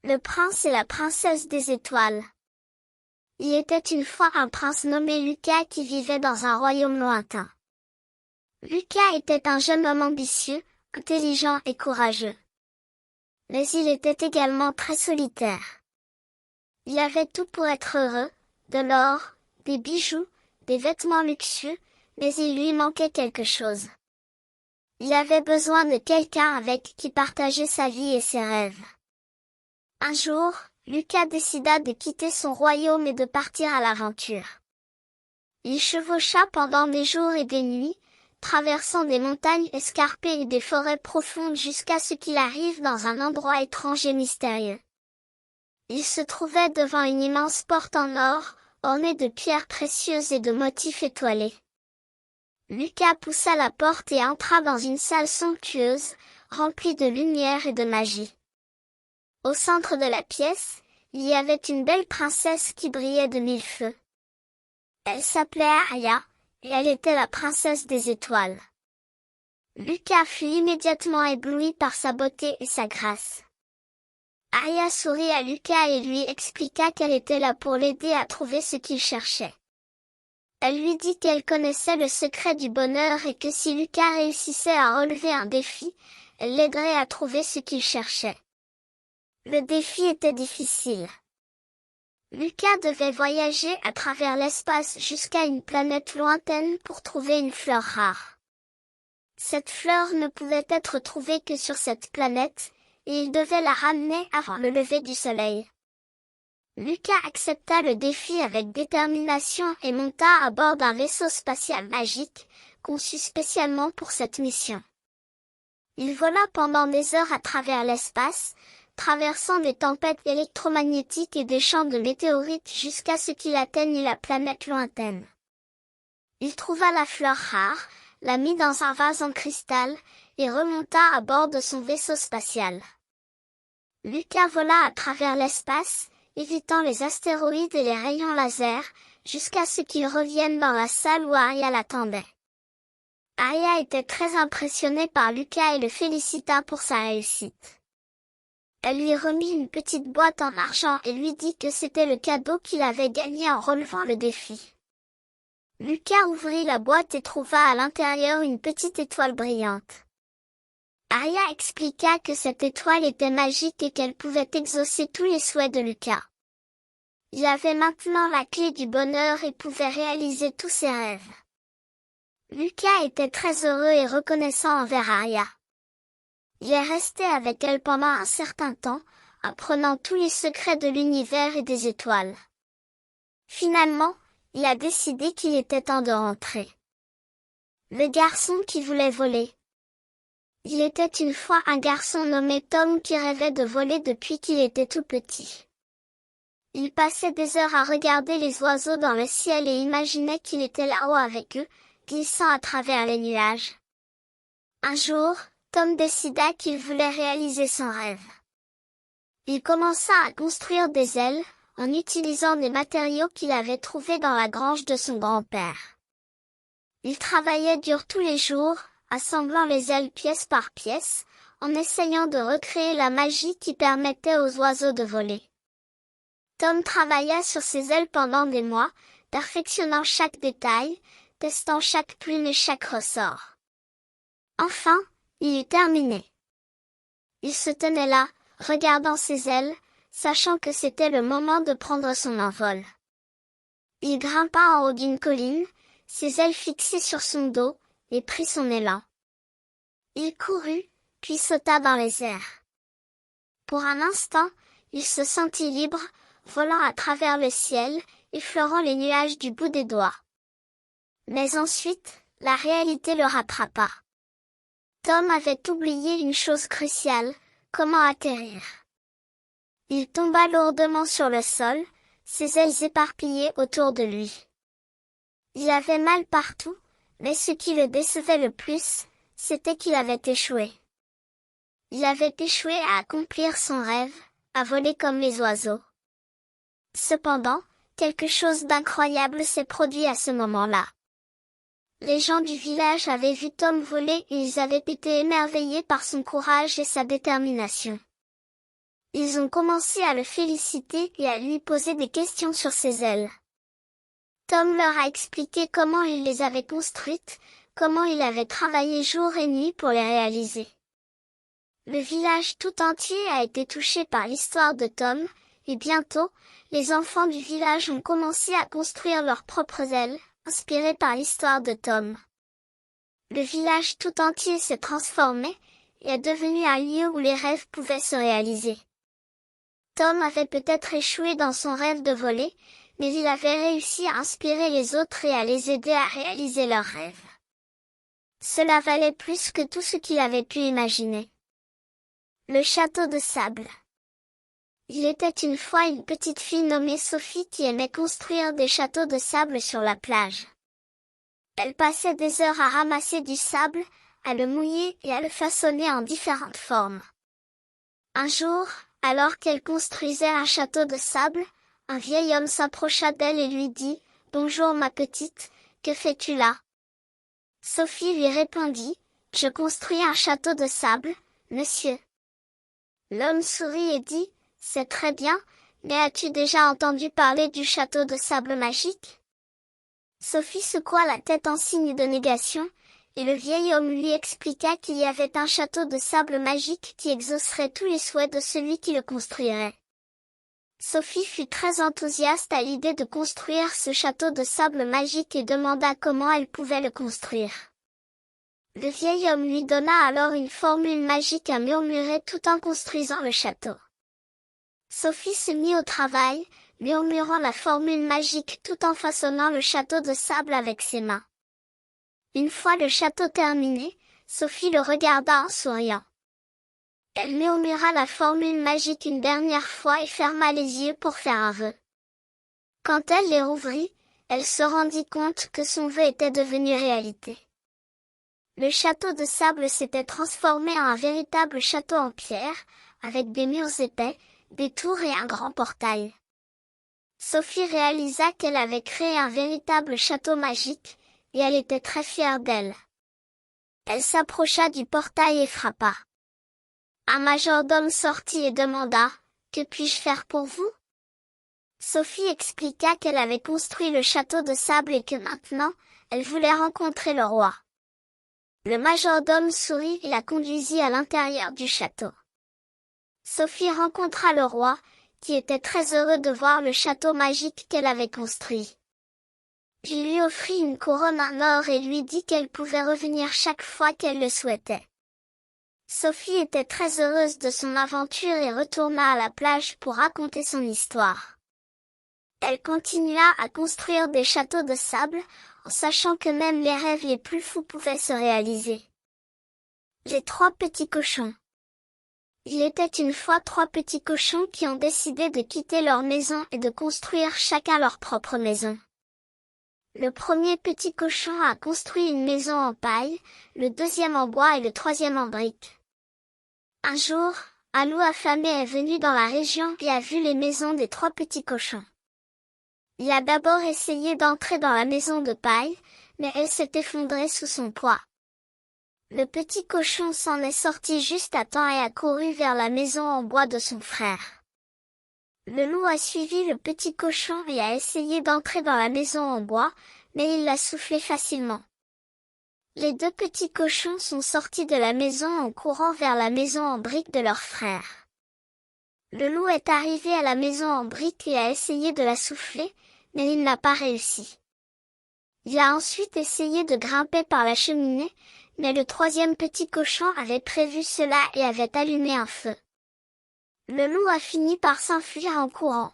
Le prince et la princesse des étoiles. Il était une fois un prince nommé Lucas qui vivait dans un royaume lointain. Lucas était un jeune homme ambitieux, intelligent et courageux. Mais il était également très solitaire. Il avait tout pour être heureux, de l'or, des bijoux, des vêtements luxueux, mais il lui manquait quelque chose. Il avait besoin de quelqu'un avec qui partager sa vie et ses rêves. Un jour, Lucas décida de quitter son royaume et de partir à l'aventure. Il chevaucha pendant des jours et des nuits, traversant des montagnes escarpées et des forêts profondes jusqu'à ce qu'il arrive dans un endroit étrange et mystérieux. Il se trouvait devant une immense porte en or, ornée de pierres précieuses et de motifs étoilés. Lucas poussa la porte et entra dans une salle somptueuse, remplie de lumière et de magie. Au centre de la pièce, il y avait une belle princesse qui brillait de mille feux. Elle s'appelait Aya, et elle était la princesse des étoiles. Lucas fut immédiatement ébloui par sa beauté et sa grâce. Aya sourit à Lucas et lui expliqua qu'elle était là pour l'aider à trouver ce qu'il cherchait. Elle lui dit qu'elle connaissait le secret du bonheur et que si Lucas réussissait à relever un défi, elle l'aiderait à trouver ce qu'il cherchait. Le défi était difficile. Lucas devait voyager à travers l'espace jusqu'à une planète lointaine pour trouver une fleur rare. Cette fleur ne pouvait être trouvée que sur cette planète, et il devait la ramener avant le lever du soleil. Lucas accepta le défi avec détermination et monta à bord d'un vaisseau spatial magique, conçu spécialement pour cette mission. Il vola pendant des heures à travers l'espace, traversant des tempêtes électromagnétiques et des champs de météorites jusqu'à ce qu'il atteigne la planète lointaine. Il trouva la fleur rare, la mit dans un vase en cristal, et remonta à bord de son vaisseau spatial. Lucas vola à travers l'espace, évitant les astéroïdes et les rayons laser, jusqu'à ce qu'il revienne dans la salle où Aya l'attendait. Aya était très impressionnée par Lucas et le félicita pour sa réussite. Elle lui remit une petite boîte en argent et lui dit que c'était le cadeau qu'il avait gagné en relevant le défi. Lucas ouvrit la boîte et trouva à l'intérieur une petite étoile brillante. Aya expliqua que cette étoile était magique et qu'elle pouvait exaucer tous les souhaits de Lucas. Il avait maintenant la clé du bonheur et pouvait réaliser tous ses rêves. Lucas était très heureux et reconnaissant envers Aya. Il est resté avec elle pendant un certain temps, apprenant tous les secrets de l'univers et des étoiles. Finalement, il a décidé qu'il était temps de rentrer. Le garçon qui voulait voler. Il était une fois un garçon nommé Tom qui rêvait de voler depuis qu'il était tout petit. Il passait des heures à regarder les oiseaux dans le ciel et imaginait qu'il était là-haut avec eux, glissant à travers les nuages. Un jour, Tom décida qu'il voulait réaliser son rêve. Il commença à construire des ailes, en utilisant des matériaux qu'il avait trouvés dans la grange de son grand-père. Il travaillait dur tous les jours, assemblant les ailes pièce par pièce, en essayant de recréer la magie qui permettait aux oiseaux de voler. Tom travailla sur ses ailes pendant des mois, perfectionnant chaque détail, testant chaque plume et chaque ressort. Enfin, il eut terminé. Il se tenait là, regardant ses ailes, sachant que c'était le moment de prendre son envol. Il grimpa en haut d'une colline, ses ailes fixées sur son dos, et prit son élan. Il courut, puis sauta dans les airs. Pour un instant, il se sentit libre, volant à travers le ciel, effleurant les nuages du bout des doigts. Mais ensuite, la réalité le rattrapa. Tom avait oublié une chose cruciale, comment atterrir. Il tomba lourdement sur le sol, ses ailes éparpillées autour de lui. Il avait mal partout, mais ce qui le décevait le plus, c'était qu'il avait échoué. Il avait échoué à accomplir son rêve, à voler comme les oiseaux. Cependant, quelque chose d'incroyable s'est produit à ce moment-là. Les gens du village avaient vu Tom voler et ils avaient été émerveillés par son courage et sa détermination. Ils ont commencé à le féliciter et à lui poser des questions sur ses ailes. Tom leur a expliqué comment il les avait construites, comment il avait travaillé jour et nuit pour les réaliser. Le village tout entier a été touché par l'histoire de Tom, et bientôt, les enfants du village ont commencé à construire leurs propres ailes, inspirées par l'histoire de Tom. Le village tout entier s'est transformé, et est devenu un lieu où les rêves pouvaient se réaliser. Tom avait peut-être échoué dans son rêve de voler, mais il avait réussi à inspirer les autres et à les aider à réaliser leurs rêves. Cela valait plus que tout ce qu'il avait pu imaginer. Le château de sable. Il était une fois une petite fille nommée Sophie qui aimait construire des châteaux de sable sur la plage. Elle passait des heures à ramasser du sable, à le mouiller et à le façonner en différentes formes. Un jour, alors qu'elle construisait un château de sable, un vieil homme s'approcha d'elle et lui dit « Bonjour ma petite, que fais-tu là ?» Sophie lui répondit « Je construis un château de sable, monsieur. » L'homme sourit et dit « C'est très bien, mais as-tu déjà entendu parler du château de sable magique ?» Sophie secoua la tête en signe de négation, et le vieil homme lui expliqua qu'il y avait un château de sable magique qui exaucerait tous les souhaits de celui qui le construirait. Sophie fut très enthousiaste à l'idée de construire ce château de sable magique et demanda comment elle pouvait le construire. Le vieil homme lui donna alors une formule magique à murmurer tout en construisant le château. Sophie se mit au travail, murmurant la formule magique tout en façonnant le château de sable avec ses mains. Une fois le château terminé, Sophie le regarda en souriant. Elle murmura la formule magique une dernière fois et ferma les yeux pour faire un vœu. Quand elle les rouvrit, elle se rendit compte que son vœu était devenu réalité. Le château de sable s'était transformé en un véritable château en pierre, avec des murs épais, des tours et un grand portail. Sophie réalisa qu'elle avait créé un véritable château magique, et elle était très fière d'elle. Elle s'approcha du portail et frappa. Un majordome sortit et demanda « Que puis-je faire pour vous ?» Sophie expliqua qu'elle avait construit le château de sable et que maintenant, elle voulait rencontrer le roi. Le majordome sourit et la conduisit à l'intérieur du château. Sophie rencontra le roi, qui était très heureux de voir le château magique qu'elle avait construit. Il lui offrit une couronne en or et lui dit qu'elle pouvait revenir chaque fois qu'elle le souhaitait. Sophie était très heureuse de son aventure et retourna à la plage pour raconter son histoire. Elle continua à construire des châteaux de sable, en sachant que même les rêves les plus fous pouvaient se réaliser. Les trois petits cochons. Il était une fois trois petits cochons qui ont décidé de quitter leur maison et de construire chacun leur propre maison. Le premier petit cochon a construit une maison en paille, le deuxième en bois et le troisième en briques. Un jour, un loup affamé est venu dans la région et a vu les maisons des trois petits cochons. Il a d'abord essayé d'entrer dans la maison de paille, mais elle s'est effondrée sous son poids. Le petit cochon s'en est sorti juste à temps et a couru vers la maison en bois de son frère. Le loup a suivi le petit cochon et a essayé d'entrer dans la maison en bois, mais il l'a soufflé facilement. Les deux petits cochons sont sortis de la maison en courant vers la maison en briques de leur frère. Le loup est arrivé à la maison en briques et a essayé de la souffler, mais il n'a pas réussi. Il a ensuite essayé de grimper par la cheminée, mais le troisième petit cochon avait prévu cela et avait allumé un feu. Le loup a fini par s'enfuir en courant.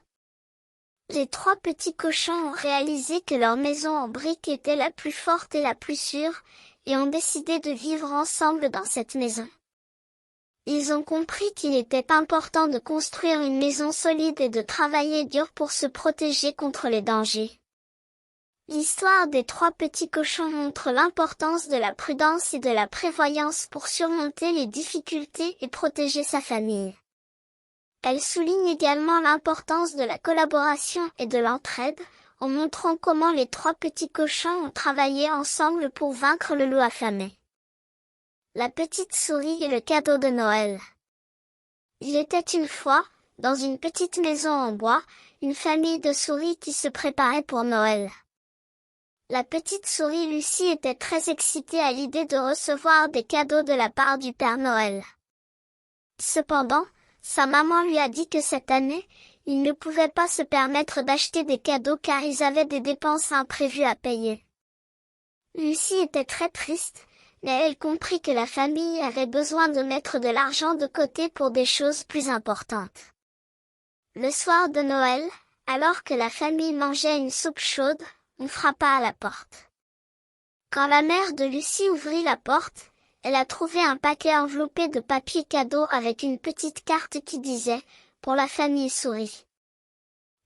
Les trois petits cochons ont réalisé que leur maison en briques était la plus forte et la plus sûre, et ont décidé de vivre ensemble dans cette maison. Ils ont compris qu'il était important de construire une maison solide et de travailler dur pour se protéger contre les dangers. L'histoire des trois petits cochons montre l'importance de la prudence et de la prévoyance pour surmonter les difficultés et protéger sa famille. Elle souligne également l'importance de la collaboration et de l'entraide, en montrant comment les trois petits cochons ont travaillé ensemble pour vaincre le loup affamé. La petite souris et le cadeau de Noël. Il était une fois, dans une petite maison en bois, une famille de souris qui se préparait pour Noël. La petite souris Lucie était très excitée à l'idée de recevoir des cadeaux de la part du Père Noël. Cependant, sa maman lui a dit que cette année, ils ne pouvaient pas se permettre d'acheter des cadeaux car ils avaient des dépenses imprévues à payer. Lucie était très triste, mais elle comprit que la famille avait besoin de mettre de l'argent de côté pour des choses plus importantes. Le soir de Noël, alors que la famille mangeait une soupe chaude, on frappa à la porte. Quand la mère de Lucie ouvrit la porte, elle a trouvé un paquet enveloppé de papier cadeau avec une petite carte qui disait « Pour la famille souris ».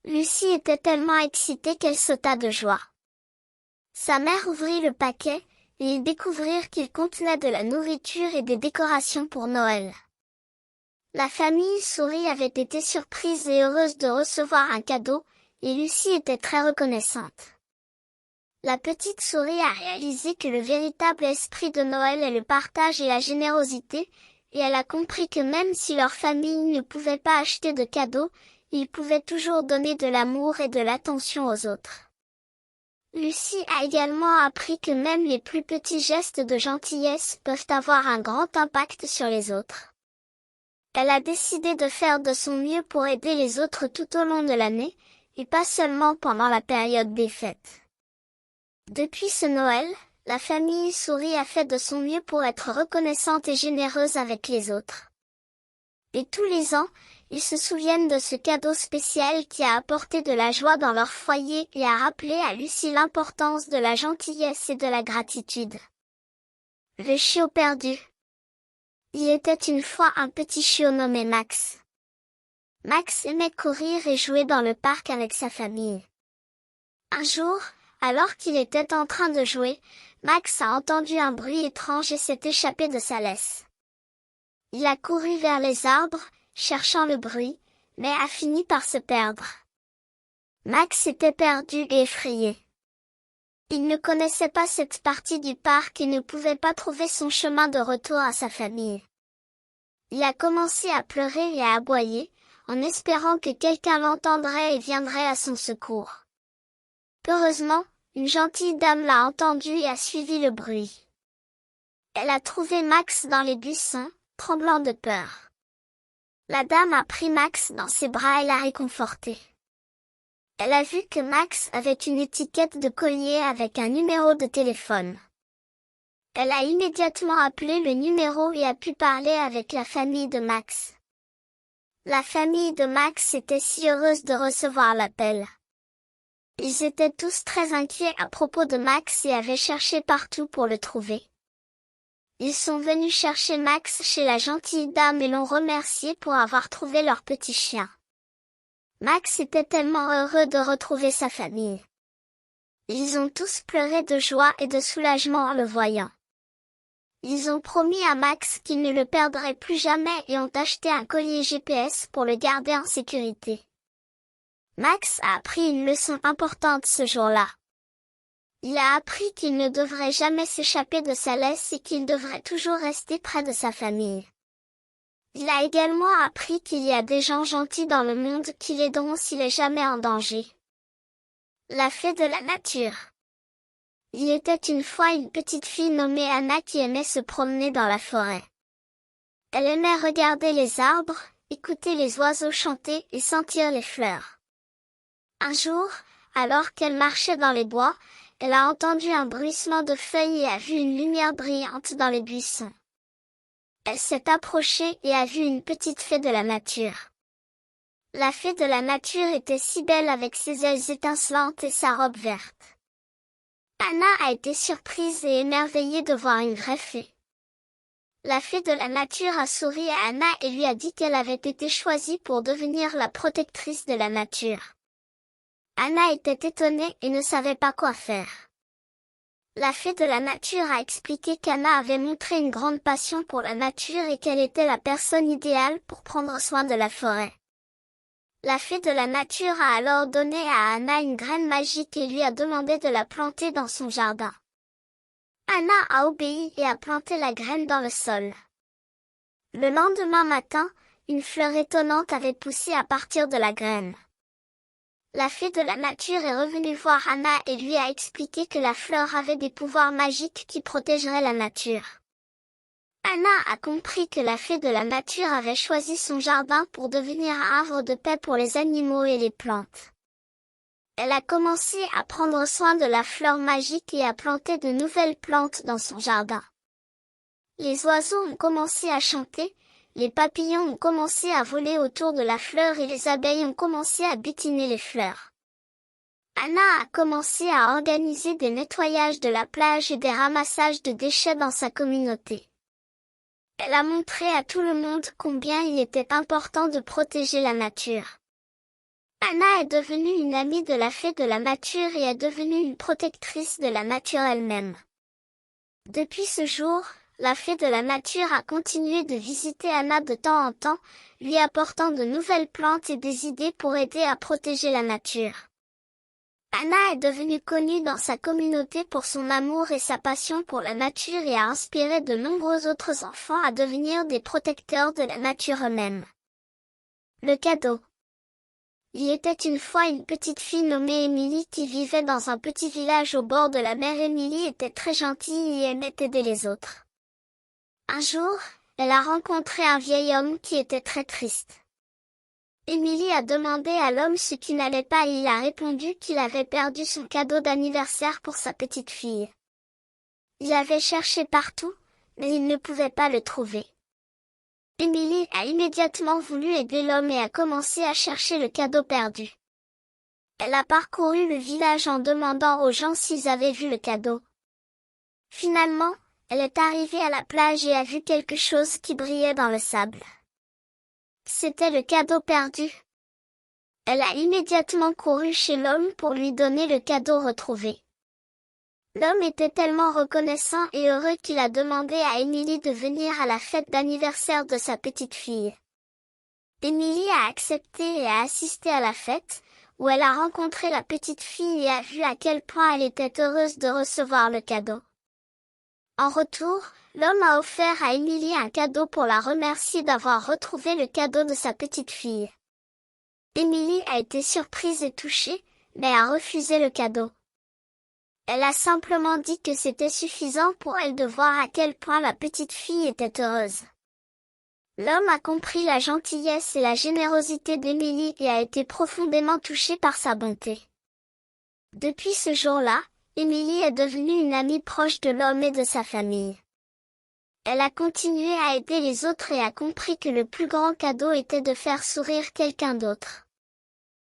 Lucie était tellement excitée qu'elle sauta de joie. Sa mère ouvrit le paquet, et ils découvrirent qu'il contenait de la nourriture et des décorations pour Noël. La famille souris avait été surprise et heureuse de recevoir un cadeau, et Lucie était très reconnaissante. La petite souris a réalisé que le véritable esprit de Noël est le partage et la générosité, et elle a compris que même si leur famille ne pouvait pas acheter de cadeaux, ils pouvaient toujours donner de l'amour et de l'attention aux autres. Lucie a également appris que même les plus petits gestes de gentillesse peuvent avoir un grand impact sur les autres. Elle a décidé de faire de son mieux pour aider les autres tout au long de l'année, et pas seulement pendant la période des fêtes. Depuis ce Noël, la famille souris a fait de son mieux pour être reconnaissante et généreuse avec les autres. Et tous les ans, ils se souviennent de ce cadeau spécial qui a apporté de la joie dans leur foyer et a rappelé à Lucie l'importance de la gentillesse et de la gratitude. Le chiot perdu. Il était une fois un petit chiot nommé Max. Max aimait courir et jouer dans le parc avec sa famille. Un jour, alors qu'il était en train de jouer, Max a entendu un bruit étrange et s'est échappé de sa laisse. Il a couru vers les arbres, cherchant le bruit, mais a fini par se perdre. Max était perdu et effrayé. Il ne connaissait pas cette partie du parc et ne pouvait pas trouver son chemin de retour à sa famille. Il a commencé à pleurer et à aboyer, en espérant que quelqu'un l'entendrait et viendrait à son secours. Heureusement, une gentille dame l'a entendu et a suivi le bruit. Elle a trouvé Max dans les buissons, tremblant de peur. La dame a pris Max dans ses bras et l'a réconforté. Elle a vu que Max avait une étiquette de collier avec un numéro de téléphone. Elle a immédiatement appelé le numéro et a pu parler avec la famille de Max. La famille de Max était si heureuse de recevoir l'appel. Ils étaient tous très inquiets à propos de Max et avaient cherché partout pour le trouver. Ils sont venus chercher Max chez la gentille dame et l'ont remercié pour avoir trouvé leur petit chien. Max était tellement heureux de retrouver sa famille. Ils ont tous pleuré de joie et de soulagement en le voyant. Ils ont promis à Max qu'ils ne le perdraient plus jamais et ont acheté un collier GPS pour le garder en sécurité. Max a appris une leçon importante ce jour-là. Il a appris qu'il ne devrait jamais s'échapper de sa laisse et qu'il devrait toujours rester près de sa famille. Il a également appris qu'il y a des gens gentils dans le monde qui l'aideront s'il est jamais en danger. La fée de la nature. Il était une fois une petite fille nommée Anna qui aimait se promener dans la forêt. Elle aimait regarder les arbres, écouter les oiseaux chanter et sentir les fleurs. Un jour, alors qu'elle marchait dans les bois, elle a entendu un bruissement de feuilles et a vu une lumière brillante dans les buissons. Elle s'est approchée et a vu une petite fée de la nature. La fée de la nature était si belle avec ses ailes étincelantes et sa robe verte. Anna a été surprise et émerveillée de voir une vraie fée. La fée de la nature a souri à Anna et lui a dit qu'elle avait été choisie pour devenir la protectrice de la nature. Anna était étonnée et ne savait pas quoi faire. La fée de la nature a expliqué qu'Anna avait montré une grande passion pour la nature et qu'elle était la personne idéale pour prendre soin de la forêt. La fée de la nature a alors donné à Anna une graine magique et lui a demandé de la planter dans son jardin. Anna a obéi et a planté la graine dans le sol. Le lendemain matin, une fleur étonnante avait poussé à partir de la graine. La fée de la nature est revenue voir Anna et lui a expliqué que la fleur avait des pouvoirs magiques qui protégeraient la nature. Anna a compris que la fée de la nature avait choisi son jardin pour devenir un havre de paix pour les animaux et les plantes. Elle a commencé à prendre soin de la fleur magique et à planter de nouvelles plantes dans son jardin. Les oiseaux ont commencé à chanter, les papillons ont commencé à voler autour de la fleur et les abeilles ont commencé à butiner les fleurs. Anna a commencé à organiser des nettoyages de la plage et des ramassages de déchets dans sa communauté. Elle a montré à tout le monde combien il était important de protéger la nature. Anna est devenue une amie de la fée de la nature et est devenue une protectrice de la nature elle-même. Depuis ce jour, la fée de la nature a continué de visiter Anna de temps en temps, lui apportant de nouvelles plantes et des idées pour aider à protéger la nature. Anna est devenue connue dans sa communauté pour son amour et sa passion pour la nature et a inspiré de nombreux autres enfants à devenir des protecteurs de la nature eux-mêmes. Le cadeau. Il était une fois une petite fille nommée Émilie qui vivait dans un petit village au bord de la mer. Émilie était très gentille et aimait aider les autres. Un jour, elle a rencontré un vieil homme qui était très triste. Émilie a demandé à l'homme ce qui n'allait pas et il a répondu qu'il avait perdu son cadeau d'anniversaire pour sa petite fille. Il avait cherché partout, mais il ne pouvait pas le trouver. Émilie a immédiatement voulu aider l'homme et a commencé à chercher le cadeau perdu. Elle a parcouru le village en demandant aux gens s'ils avaient vu le cadeau. Finalement, elle est arrivée à la plage et a vu quelque chose qui brillait dans le sable. C'était le cadeau perdu. Elle a immédiatement couru chez l'homme pour lui donner le cadeau retrouvé. L'homme était tellement reconnaissant et heureux qu'il a demandé à Émilie de venir à la fête d'anniversaire de sa petite fille. Émilie a accepté et a assisté à la fête, où elle a rencontré la petite fille et a vu à quel point elle était heureuse de recevoir le cadeau. En retour, l'homme a offert à Émilie un cadeau pour la remercier d'avoir retrouvé le cadeau de sa petite fille. Émilie a été surprise et touchée, mais a refusé le cadeau. Elle a simplement dit que c'était suffisant pour elle de voir à quel point la petite fille était heureuse. L'homme a compris la gentillesse et la générosité d'Émilie et a été profondément touché par sa bonté. Depuis ce jour-là, Émilie est devenue une amie proche de l'homme et de sa famille. Elle a continué à aider les autres et a compris que le plus grand cadeau était de faire sourire quelqu'un d'autre.